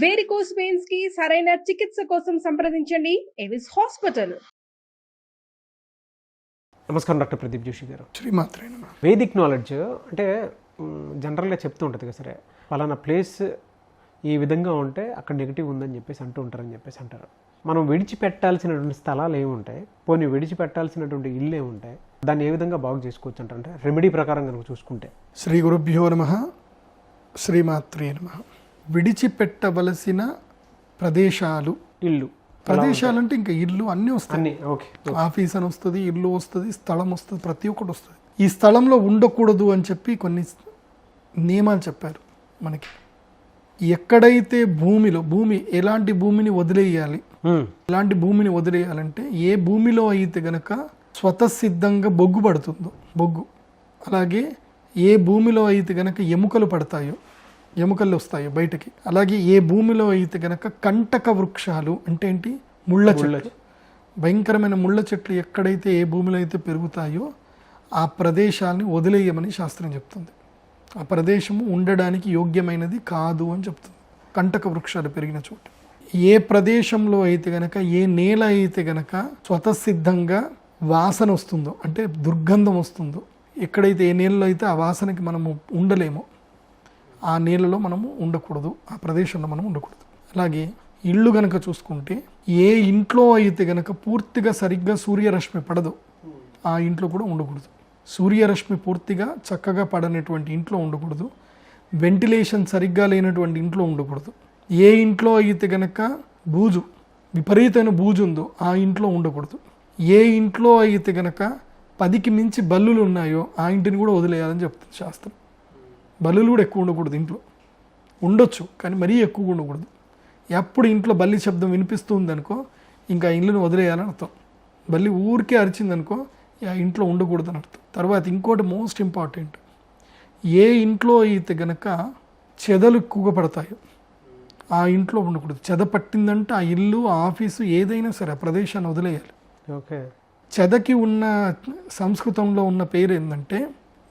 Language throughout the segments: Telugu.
వేరికోస్ వెయిన్స్ కి సరైన చికిత్స కోసం సంప్రదించండి ఎవిస్ హాస్పిటల్. నమస్కారం డాక్టర్ ప్రదీప్ జోషి గారు. శ్రీమాత్రే. వేదిక్ నాలెడ్జ్ అంటే జనరల్గా చెప్తూ ఉంటుంది కదా, సరే ఫలానా ప్లేస్ ఈ విధంగా ఉంటే అక్కడ నెగిటివ్ ఉందని చెప్పేసి అంటూ ఉంటారని చెప్పేసి అంటారు. మనం విడిచిపెట్టాల్సినటువంటి స్థలాలు ఏముంటాయి, పోనీ విడిచిపెట్టాల్సినటువంటి ఇల్లు ఏముంటాయి, దాన్ని ఏ విధంగా బాగు చేసుకోవచ్చు అంటే రెమెడీ ప్రకారం కనుక చూసుకుంటే? శ్రీ గురుభ్యో నమః. శ్రీమాత్రే నమః. విడిచిపెట్టవలసిన ప్రదేశాలు, ఇల్లు ప్రదేశాలు అంటే ఇంకా ఇల్లు అన్నీ వస్తాయి. ఓకే, ఆఫీస్ అని వస్తుంది, ఇల్లు వస్తుంది, స్థలం వస్తుంది, ప్రతి ఒక్కటి వస్తుంది. ఈ స్థలంలో ఉండకూడదు అని చెప్పి కొన్ని నియమాలు చెప్పారు మనకి. ఎక్కడైతే భూమి ఎలాంటి భూమిని వదిలేయాలి, ఎలాంటి భూమిని వదిలేయాలంటే ఏ భూమిలో అయితే గనక స్వతసిద్ధంగా బొగ్గు పడుతుందో బొగ్గు, అలాగే ఏ భూమిలో అయితే గనక ఎముకలు పడతాయో, ఎముకలు వస్తాయో బయటకి, అలాగే ఏ భూమిలో అయితే గనక కంటక వృక్షాలు అంటే ఏంటి, ముళ్ళ చెట్లు, భయంకరమైన ముళ్ళ చెట్లు ఎక్కడైతే ఏ భూమిలో అయితే పెరుగుతాయో ఆ ప్రదేశాన్ని వదిలేయమని శాస్త్రం చెప్తుంది. ఆ ప్రదేశము ఉండడానికి యోగ్యమైనది కాదు అని చెప్తుంది. కంటక వృక్షాలు పెరిగిన చోటు, ఏ ప్రదేశంలో అయితే గనక, ఏ నేల అయితే గనక స్వతసిద్ధంగా వాసన వస్తుందో అంటే దుర్గంధం వస్తుందో, ఎక్కడైతే ఏ నేలలో అయితే ఆ వాసనకి మనము ఉండలేమో ఆ నేలలో మనము ఉండకూడదు, ఆ ప్రదేశంలో మనం ఉండకూడదు. అలాగే ఇల్లు గనక చూసుకుంటే ఏ ఇంట్లో అయితే గనక పూర్తిగా సరిగ్గా సూర్యరశ్మి పడదో ఆ ఇంట్లో కూడా ఉండకూడదు. సూర్యరశ్మి పూర్తిగా చక్కగా పడనటువంటి ఇంట్లో ఉండకూడదు. వెంటిలేషన్ సరిగ్గా లేనటువంటి ఇంట్లో ఉండకూడదు. ఏ ఇంట్లో అయితే గనక విపరీతమైన బూజు ఉందో ఆ ఇంట్లో ఉండకూడదు. ఏ ఇంట్లో అయితే గనక 10కి మించి బల్లులు ఉన్నాయో ఆ ఇంటిని కూడా వదిలేయాలని చెప్తుంది శాస్త్రం. బల్లులు కూడా ఎక్కువ ఉండకూడదు. ఇంట్లో ఉండొచ్చు కానీ మరీ ఎక్కువ ఉండకూడదు. ఎప్పుడు ఇంట్లో బల్లి శబ్దం వినిపిస్తుంది అనుకో ఇంకా ఆ ఇల్లుని వదిలేయాలని అర్థం. బల్లి ఊరికే అరిచిందనుకో ఆ ఇంట్లో ఉండకూడదు అని అర్థం. తర్వాత ఇంకోటి మోస్ట్ ఇంపార్టెంట్, ఏ ఇంట్లో అయితే గనక చెదలు ఎక్కువగా పడతాయో ఆ ఇంట్లో ఉండకూడదు. చెద పట్టిందంటే ఆ ఇల్లు, ఆ ఆఫీసు ఏదైనా సరే ఆ ప్రదేశాన్ని వదిలేయాలి. ఓకే. చెదకి ఉన్న సంస్కృతంలో ఉన్న పేరు ఏంటంటే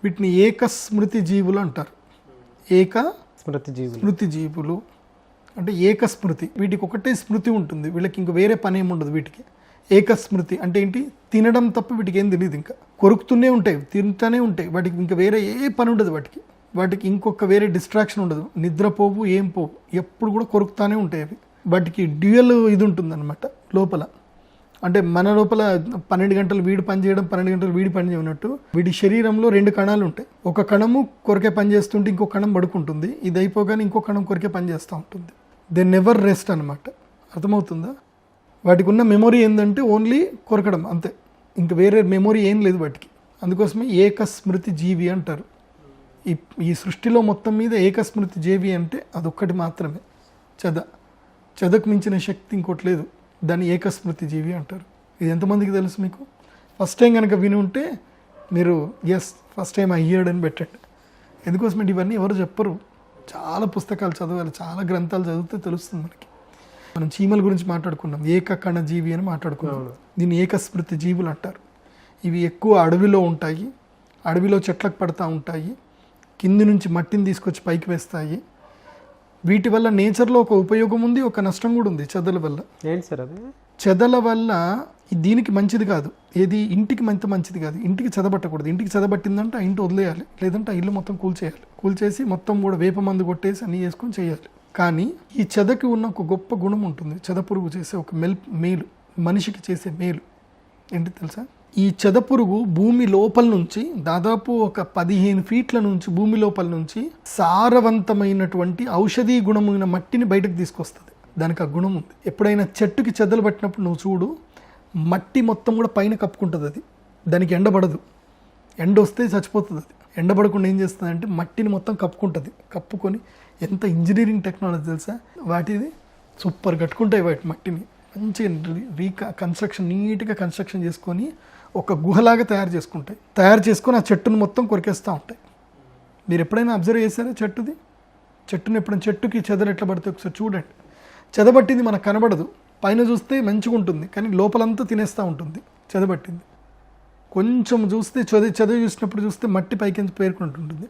వీటిని ఏకస్మృతి జీవులు అంటారు. స్మృతి జీవులు అంటే ఏకస్మృతి. వీటికి ఒకటే స్మృతి ఉంటుంది, వీళ్ళకి ఇంక వేరే పని ఏమి ఉండదు. వీటికి ఏకస్మృతి అంటే ఏంటి, తినడం తప్ప వీటికి ఏం తెలియదు. ఇంకా కొరుకుతూనే ఉంటాయి, తింటూనే ఉంటాయి. వాటికి ఇంకా వేరే ఏ పని ఉండదు. వాటికి ఇంకొక వేరే డిస్ట్రాక్షన్ ఉండదు. నిద్రపోవు, ఏం పోవు, ఎప్పుడు కూడా కొరుకుతానే ఉంటాయి అవి. వాటికి డ్యూయల్ ఇది ఉంటుంది అనమాట లోపల. అంటే మన లోపల 12 గంటలు వీడి పని చేయడం, 12 గంటలు వీడి పని చేయనట్టు వీడి శరీరంలో 2 కణాలు ఉంటాయి. ఒక కణము కొరికే పని చేస్తుంటే ఇంకో కణం పడుకుంటుంది. ఇది అయిపోగానే ఇంకో కణం కొరికే పని చేస్తూ ఉంటుంది. దే నెవర్ రెస్ట్ అనమాట. అర్థమవుతుందా? వాటికి ఉన్న మెమొరీ ఏంటంటే ఓన్లీ కొరకడం అంతే, ఇంకా వేరే మెమొరీ ఏం లేదు వాటికి. అందుకోసమే ఏకస్మృతి జీవి అంటారు. ఈ సృష్టిలో మొత్తం మీద ఏకస్మృతి జీవి అంటే అదొక్కటి మాత్రమే. చెదకు మించిన శక్తి ఇంకోటి లేదు. దాన్ని ఏకస్మృతి జీవి అంటారు. ఇది ఎంతమందికి తెలుసు మీకు? ఫస్ట్ టైం కనుక విని ఉంటే మీరు ఫస్ట్ టైం ఐ హియర్డ్ అని పెట్టండి. ఎందుకోసమంటే ఇవన్నీ ఎవరు చెప్పరు. చాలా పుస్తకాలు చదవాలి, చాలా గ్రంథాలు చదివితే తెలుస్తుంది మనకి. మనం చీమల గురించి మాట్లాడుకున్నాం, ఏకకణ జీవి అని మాట్లాడుకున్నాం. దీన్ని ఏకస్మృతి జీవులు అంటారు. ఇవి ఎక్కువ అడవిలో ఉంటాయి, అడవిలో చెట్లకు పడతా ఉంటాయి, కింది నుంచి మట్టిని తీసుకొచ్చి పైకి వేస్తాయి. వీటి వల్ల నేచర్లో ఒక ఉపయోగం ఉంది, ఒక నష్టం కూడా ఉంది. చెదల వల్ల ఏంటి సార్ అది? చెదల వల్ల దీనికి మంచిది కాదు, ఏది ఇంటికి మంచిది కాదు. ఇంటికి చెదబట్టకూడదు. ఇంటికి చెదబట్టిందంటే ఆ ఇంటి వదిలేయాలి, లేదంటే ఆ ఇల్లు మొత్తం కూల్చేసి మొత్తం కూడా వేప మందు కొట్టేసి అన్నీ చేసుకొని చేయాలి. కానీ ఈ చెదకి ఉన్న ఒక గొప్ప గుణం ఉంటుంది. చెద పురుగు చేసే ఒక మేలు, మనిషికి చేసే మేలు ఏంటి తెలుసా? ఈ చెద పురుగు భూమి లోపల నుంచి దాదాపు ఒక 15 ఫీట్ల నుంచి భూమి లోపల నుంచి సారవంతమైనటువంటి ఔషధీ గుణమైన మట్టిని బయటకు తీసుకొస్తుంది. దానికి ఆ గుణం ఉంది. ఎప్పుడైనా చెట్టుకి చెదలు పట్టినప్పుడు నువ్వు చూడు, మట్టి మొత్తం కూడా పైన కప్పుకుంటుంది. అది దానికి ఎండబడదు. ఎండ వస్తే చచ్చిపోతుంది. అది ఎండబడకుండా ఏం చేస్తుంది అంటే మట్టిని మొత్తం కప్పుకుంటుంది. కప్పుకొని ఎంత ఇంజనీరింగ్ టెక్నాలజీ తెలుసా వాటిది, సూపర్ కట్టుకుంటాయి. వాటి మట్టిని మంచిగా కన్స్ట్రక్షన్, నీట్గా కన్స్ట్రక్షన్ చేసుకొని ఒక గుహలాగా తయారు చేసుకొని ఆ చెట్టును మొత్తం కొరికేస్తూ ఉంటాయి. మీరు ఎప్పుడైనా అబ్జర్వ్ చేశారా చెట్టుని ఎప్పుడైనా చెట్టుకి చెదలు ఎట్లా పడితే ఒకసారి చూడండి. చెదబట్టింది మనకు కనబడదు, పైన చూస్తే మంచిగా ఉంటుంది కానీ లోపలంతా తినేస్తూ ఉంటుంది చెదబట్టింది. కొంచెం చూస్తే చదివి చూసినప్పుడు చూస్తే మట్టి పైకి పేర్కొంటుంటుంది.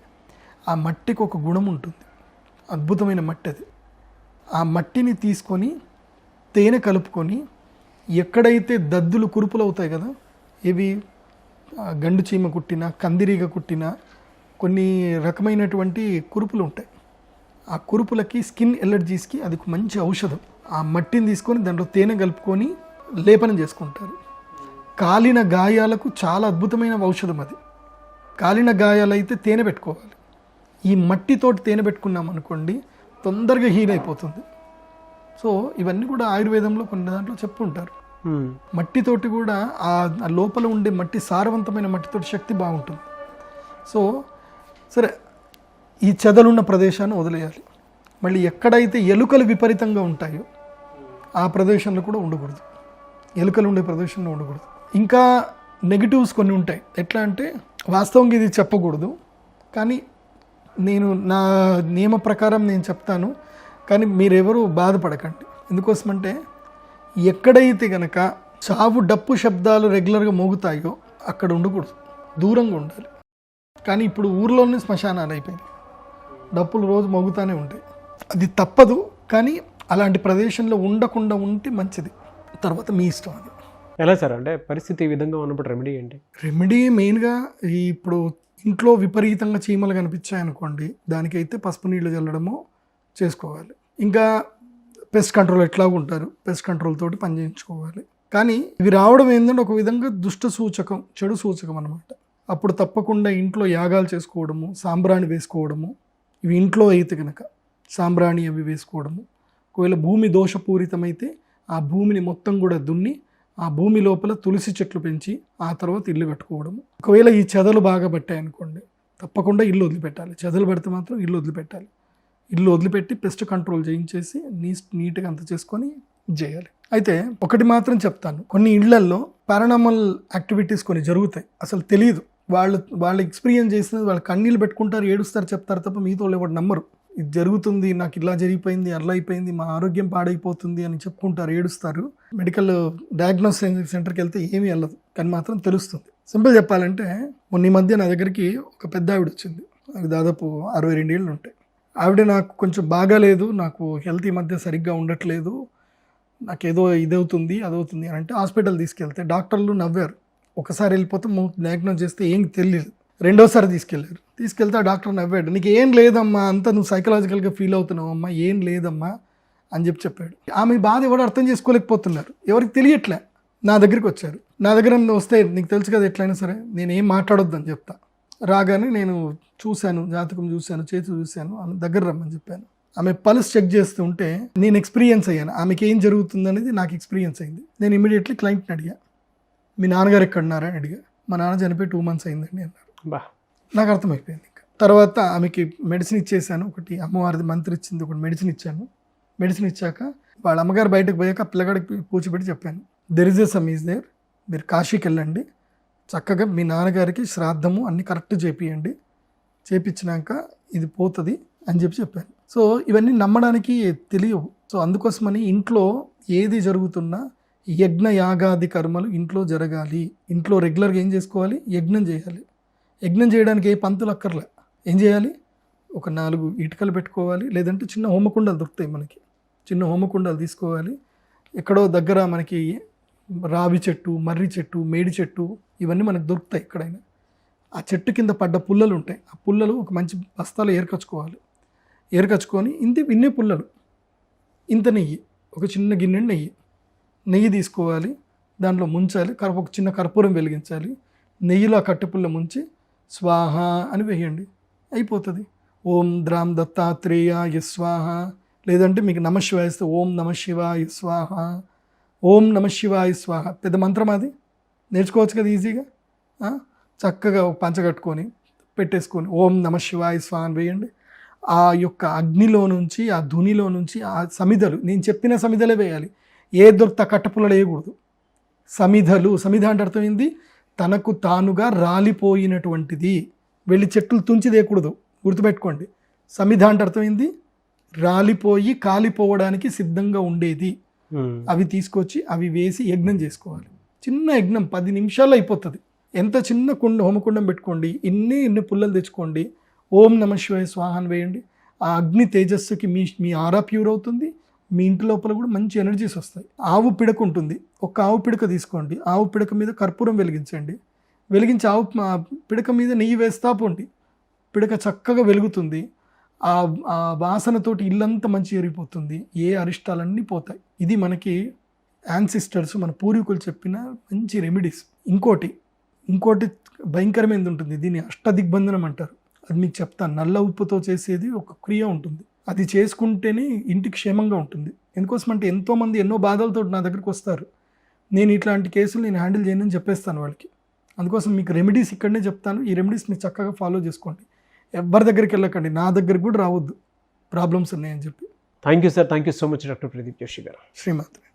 ఆ మట్టికి ఒక గుణం ఉంటుంది, అద్భుతమైన మట్టి అది. ఆ మట్టిని తీసుకొని తేనె కలుపుకొని ఎక్కడైతే దద్దులు కురుపులు అవుతాయి కదా, ఇవి గండు చీమ కుట్టినా కందిరీగ కుట్టినా కొన్ని రకమైనటువంటి కురుపులు ఉంటాయి. ఆ కురుపులకి స్కిన్ ఎలర్జీస్కి అది ఒక మంచి ఔషధం. ఆ మట్టిని తీసుకొని దాంట్లో తేనె కలుపుకొని లేపనం చేసుకుంటారు. కాలిన గాయాలకు చాలా అద్భుతమైన ఔషధం అది. కాలిన గాయాలైతే తేనె పెట్టుకోవాలి. ఈ మట్టితోటి తేనె పెట్టుకున్నాం అనుకోండి తొందరగా హీల్ అయిపోతుంది. సో ఇవన్నీ కూడా ఆయుర్వేదంలో కొన్ని దాంట్లో చెప్పుంటారు. మట్టితోటి కూడా ఆ లోపల ఉండే మట్టి సారవంతమైన మట్టితోటి శక్తి బాగుంటుంది. సో సరే, ఈ చెదలున్న ప్రదేశాన్ని వదిలేయాలి. మళ్ళీ ఎక్కడైతే ఎలుకలు విపరీతంగా ఉంటాయో ఆ ప్రదేశంలో కూడా ఉండకూడదు. ఎలుకలు ఉండే ప్రదేశంలో ఉండకూడదు. ఇంకా నెగిటివ్స్ కొన్ని ఉంటాయి. ఎట్లా అంటే వాస్తవంగా ఇది చెప్పకూడదు, కానీ నేను నా నియమ ప్రకారం నేను చెప్తాను, కానీ మీరెవరూ బాధపడకండి. ఎందుకోసమంటే ఎక్కడైతే గనక చావు డప్పు శబ్దాలు రెగ్యులర్గా మోగుతాయో అక్కడ ఉండకూడదు, దూరంగా ఉండాలి. కానీ ఇప్పుడు ఊర్లోనే శ్మశానాలు అయిపోయింది, డప్పులు రోజు మోగుతూనే ఉంటాయి. అది తప్పదు, కానీ అలాంటి ప్రదేశంలో ఉండకుండా ఉంటే మంచిది. తర్వాత మీ ఇష్టం. అది ఎలా సార్ అంటే పరిస్థితి ఈ విధంగా ఉన్నప్పుడు రెమెడీ ఏంటి? రెమెడీ మెయిన్గా ఇప్పుడు ఇంట్లో విపరీతంగా చీమలు కనిపించాయనుకోండి, దానికైతే పసుపు నీళ్ళు చల్లడము చేసుకోవాలి. ఇంకా పెస్ట్ కంట్రోల్ ఎట్లాగూ ఉంటారు, పెస్ట్ కంట్రోల్ తోటి పని చేయించుకోవాలి. కానీ ఇవి రావడం ఏంటంటే ఒక విధంగా దుష్ట సూచకం, చెడు సూచకం అనమాట. అప్పుడు తప్పకుండా ఇంట్లో యాగాలు చేసుకోవడము, సాంబ్రాణి వేసుకోవడము, ఇవి ఇంట్లో అయితే కనుక సాంబ్రాణి అవి వేసుకోవడము. ఒకవేళ భూమి దోషపూరితమైతే ఆ భూమిని మొత్తం కూడా దున్ని ఆ భూమి లోపల తులసి చెట్లు పెంచి ఆ తర్వాత ఇల్లు కట్టుకోవడము. ఒకవేళ ఈ చెదలు బాగా పట్టాయనుకోండి తప్పకుండా ఇల్లు వదిలిపెట్టాలి. చెదలు పడితే మాత్రం ఇల్లు వదిలిపెట్టాలి. ఇల్లు వదిలిపెట్టి పెస్ట్ కంట్రోల్ చేయించేసి నీట్గా అంత చేసుకొని చేయాలి. అయితే ఒకటి మాత్రం చెప్తాను, కొన్ని ఇళ్లల్లో పారానార్మల్ యాక్టివిటీస్ కొన్ని జరుగుతాయి, అసలు తెలియదు. వాళ్ళు ఎక్స్పీరియన్స్ చేసినది వాళ్ళు కన్నీళ్ళు పెట్టుకుంటారు, ఏడుస్తారు, చెప్తారు తప్ప మీతో ఎవరు నమ్మరు. ఇది జరుగుతుంది, నాకు ఇలా జరిగిపోయింది, అలా అయిపోయింది, మా ఆరోగ్యం పాడైపోతుంది అని చెప్పుకుంటారు, ఏడుస్తారు. మెడికల్ డయాగ్నోస్టిక్ సెంటర్కి వెళ్తే ఏమీ వెళ్ళదు, కానీ మాత్రం తెలుస్తుంది. సింపుల్ చెప్పాలంటే మొన్న ఈ మధ్య నా దగ్గరికి ఒక పెద్ద ఆవిడ వచ్చింది, నాకు దాదాపు 62 ఏళ్ళు ఉంటాయి. ఆవిడ నాకు కొంచెం బాగాలేదు, నాకు హెల్త్ ఈ మధ్య సరిగ్గా ఉండట్లేదు, నాకేదో ఇదవుతుంది అదవుతుంది అని అంటే హాస్పిటల్ తీసుకెళ్తే డాక్టర్లు నవ్వారు. ఒకసారి వెళ్ళిపోతే డయాగ్నోస్ చేస్తే ఏం తెలియదు. రెండోసారి తీసుకెళ్తే ఆ డాక్టర్ నవ్వాడు, నీకు ఏం లేదమ్మా, అంతా నువ్వు సైకలాజికల్గా ఫీల్ అవుతున్నావు అమ్మా, ఏం లేదమ్మా అని చెప్పాడు. ఆమె బాధ ఎవరు అర్థం చేసుకోలేకపోతున్నారు, ఎవరికి తెలియట్లే. నా దగ్గరికి వచ్చారు. నా దగ్గర వస్తే నీకు తెలుసు కదా ఎట్లయినా సరే నేను ఏం మాట్లాడొద్దని చెప్తా. రాగానే నేను చూశాను, జాతకం చూశాను, చేతి చూశాను, ఆమె దగ్గర రమ్మని చెప్పాను. ఆమె పల్స్ చెక్ చేస్తుంటే నేను ఎక్స్పీరియన్స్ అయ్యాను, ఆమెకి ఏం జరుగుతుంది అనేది నాకు ఎక్స్పీరియన్స్ అయింది. నేను ఇమీడియట్లీ క్లయింట్ని అడిగా, మీ నాన్నగారు ఎక్కడున్నారా అని అడిగా. మా నాన్న చనిపోయి 2 months అయిందండి అన్నారు. నాకు అర్థమైపోయింది. ఇంకా తర్వాత ఆమెకి మెడిసిన్ ఇచ్చేసాను, ఒకటి అమ్మవారిది మంత్రి ఇచ్చింది, ఒకటి మెడిసిన్ ఇచ్చాను. మెడిసిన్ ఇచ్చాక వాళ్ళ అమ్మగారు బయటకు పోయాక పిల్లగాడికి కూర్చోబెట్టి చెప్పాను, there is a some is there, మీరు కాశీకి వెళ్ళండి, చక్కగా మీ నాన్నగారికి శ్రాద్ధము అన్నీ కరెక్ట్ చేపియండి, చేపించినాక ఇది పోతుంది అని చెప్పాను. సో ఇవన్నీ నమ్మడానికి తెలియవు. సో అందుకోసమని ఇంట్లో ఏది జరుగుతున్నా యజ్ఞ యాగాది కర్మలు ఇంట్లో జరగాలి. ఇంట్లో రెగ్యులర్గా ఏం చేసుకోవాలి, యజ్ఞం చేయాలి. యజ్ఞం చేయడానికి ఏ పంతులు అక్కర్లే. ఏం చేయాలి, ఒక 4 ఇటుకలు పెట్టుకోవాలి, లేదంటే చిన్న హోమకుండాలు దొరుకుతాయి మనకి, చిన్న హోమకుండాలు తీసుకోవాలి. ఎక్కడో దగ్గర మనకి రావి చెట్టు, మర్రి చెట్టు, మేడి చెట్టు ఇవన్నీ మనకు దొరుకుతాయి ఎక్కడైనా. ఆ చెట్టు కింద పడ్డ పుల్లలు ఉంటాయి, ఆ పుల్లలు ఒక మంచి బస్తాలో ఏర్కచ్చుకోవాలి. ఏర్కచ్చుకొని ఇన్నే పుల్లలు, ఇంత నెయ్యి, ఒక చిన్న గిన్నె నెయ్యి తీసుకోవాలి, దాంట్లో ముంచాలి, ఒక చిన్న కర్పూరం వెలిగించాలి, నెయ్యిలో ఆ కట్టెపుల్ల ముంచి స్వాహ అని వేయండి, అయిపోతుంది. ఓం ద్రాం దత్తాత్రేయాయ స్వాహ, లేదంటే మీకు నమశివాయ ఇస్తే ఓం నమశివాయ స్వాహ, ఓం నమశివాయ స్వాహ. పెద్ద మంత్రం అది, నేర్చుకోవచ్చు కదా ఈజీగా. చక్కగా ఒక పంచ కట్టుకొని పెట్టేసుకొని ఓం నమశివాయ స్వాహ అని వేయండి. ఆ యొక్క అగ్నిలో నుంచి, ఆ ధునిలో నుంచి ఆ సమిధలు, నేను చెప్పిన సమిధలే వేయాలి, ఏ దొరికితే కట్టపుల్లలు వేయకూడదు. సమిధ అంటే అర్థమైంది, తనకు తానుగా రాలిపోయినటువంటిది, వెళ్ళి చెట్లు తుంచి దేయకూడదు, గుర్తుపెట్టుకోండి. సమిధ అంటే అర్థమైంది, రాలిపోయి కాలిపోవడానికి సిద్ధంగా ఉండేది. అవి తీసుకొచ్చి అవి వేసి యజ్ఞం చేసుకోవాలి. చిన్న యజ్ఞం 10 నిమిషాల్లో అయిపోతుంది. ఎంత చిన్న హోమకుండం పెట్టుకోండి, ఇన్ని పుల్లలు తెచ్చుకోండి, ఓం నమశివాయ స్వాహ అని వేయండి. ఆ అగ్ని తేజస్సుకి మీ ఆరా ప్యూర్ అవుతుంది, మీ ఇంటి లోపల కూడా మంచి ఎనర్జీస్ వస్తాయి. ఆవు పిడక ఉంటుంది, ఒక ఆవు పిడక తీసుకోండి, ఆవు పిడక మీద కర్పూరం వెలిగించండి, వెలిగించి ఆవు పిడక మీద నెయ్యి వేస్తా పోండి, పిడక చక్కగా వెలుగుతుంది. ఆ వాసనతోటి ఇల్లంతా మంచి ఎరిగిపోతుంది, ఏ అరిష్టాలన్నీ పోతాయి. ఇది మనకి యాన్సిస్టర్స్ మన పూర్వీకులు చెప్పిన మంచి రెమెడీస్. ఇంకోటి భయంకరమైనది ఉంటుంది, దీన్ని అష్టదిగ్బంధనం అంటారు. అది మీకు చెప్తాను. నల్ల ఉప్పుతో చేసేది ఒక క్రియ ఉంటుంది, అది చేసుకుంటేనే ఇంటికి క్షేమంగా ఉంటుంది. ఎందుకోసం అంటే ఎంతోమంది ఎన్నో బాధలతో నా దగ్గరికి వస్తారు, నేను ఇట్లాంటి కేసులు నేను హ్యాండిల్ చేయనని చెప్పేస్తాను వాళ్ళకి. అందుకోసం మీకు రెమెడీస్ ఇక్కడనే చెప్తాను, ఈ రెమెడీస్ మీరు చక్కగా ఫాలో చేసుకోండి. ఎవరి దగ్గరికి వెళ్ళకండి, నా దగ్గరికి కూడా రావద్దు ప్రాబ్లమ్స్ ఉన్నాయని చెప్పి. Thank you sir, thank you so much doctor Pradeep Joshi గారు. శ్రీమాత్రే.